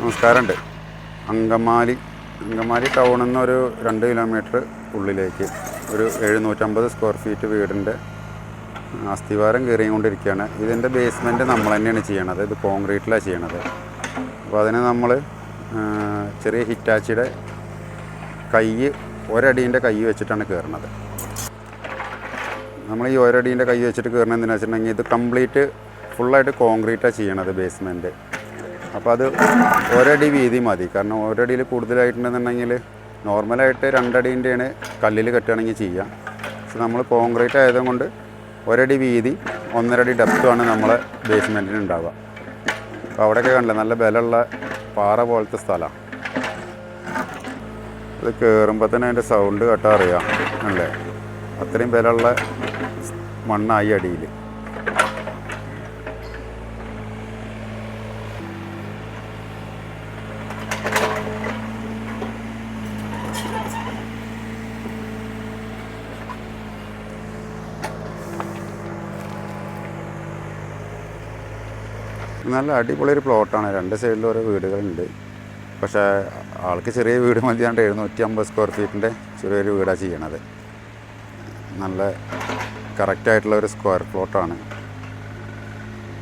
നമസ്കാരമുണ്ട്. അങ്കമാലി ടൗണിൽ നിന്ന് ഒരു 2 കിലോമീറ്റർ ഉള്ളിലേക്ക് ഒരു 750 സ്ക്വയർ ഫീറ്റ് വീടിൻ്റെ അസ്ഥിവാരം കയറിക്കൊണ്ടിരിക്കുകയാണ്. ഇതിൻ്റെ ബേസ്മെൻറ്റ് നമ്മൾ തന്നെയാണ് ചെയ്യണത്. ഇത് കോൺക്രീറ്റിലാണ് ചെയ്യണത്. അപ്പോൾ അതിന് നമ്മൾ ചെറിയ ഹിറ്റാച്ചിയുടെ ഒരടീൻ്റെ കൈ വെച്ചിട്ടാണ് കയറുന്നത്. നമ്മൾ ഈ ഒരടീൻ്റെ കൈ വെച്ചിട്ട് കയറണം എന്തിനാ വെച്ചിട്ടുണ്ടെങ്കിൽ ഇത് കംപ്ലീറ്റ് ഫുള്ളായിട്ട് കോൺക്രീറ്റാണ് ചെയ്യണത് ബേസ്മെൻറ്റ്. അപ്പോൾ അത് ഒരടി വീതി മതി. കാരണം ഒരടിയിൽ കൂടുതലായിട്ടുണ്ടെന്നുണ്ടെങ്കിൽ നോർമലായിട്ട് 2 അടീൻ്റെയാണ് കല്ലിൽ കെട്ടുകയാണെങ്കിൽ ചെയ്യാം. പക്ഷെ നമ്മൾ കോൺക്രീറ്റ് ആയതുകൊണ്ട് ഒരടി വീതി 1.5 അടി ഡെപ്തുമാണ് നമ്മളെ ബേസ്മെൻറ്റിന് ഉണ്ടാവുക. അപ്പോൾ അവിടെയൊക്കെ കണ്ടില്ല, നല്ല ബലമുള്ള പാറ പോലത്തെ സ്ഥലമാണ്. അത് കയറുമ്പോൾ തന്നെ അതിൻ്റെ സൗണ്ട് കേട്ടാൽ അറിയാം അല്ലേ, അത്രയും ബലമുള്ള മണ്ണായി അടിയിൽ. നല്ല അടിപൊളി ഒരു പ്ലോട്ടാണ്. 2 സൈഡിലും ഓരോ വീടുകളുണ്ട്. പക്ഷേ ആൾക്ക് ചെറിയ വീട് മതിയാണ്ട് 750 സ്ക്വയർ ഫീറ്റിൻ്റെ ചെറിയൊരു വീടാണ് ചെയ്യണത്. നല്ല കറക്റ്റായിട്ടുള്ള ഒരു സ്ക്വയർ പ്ലോട്ടാണ്.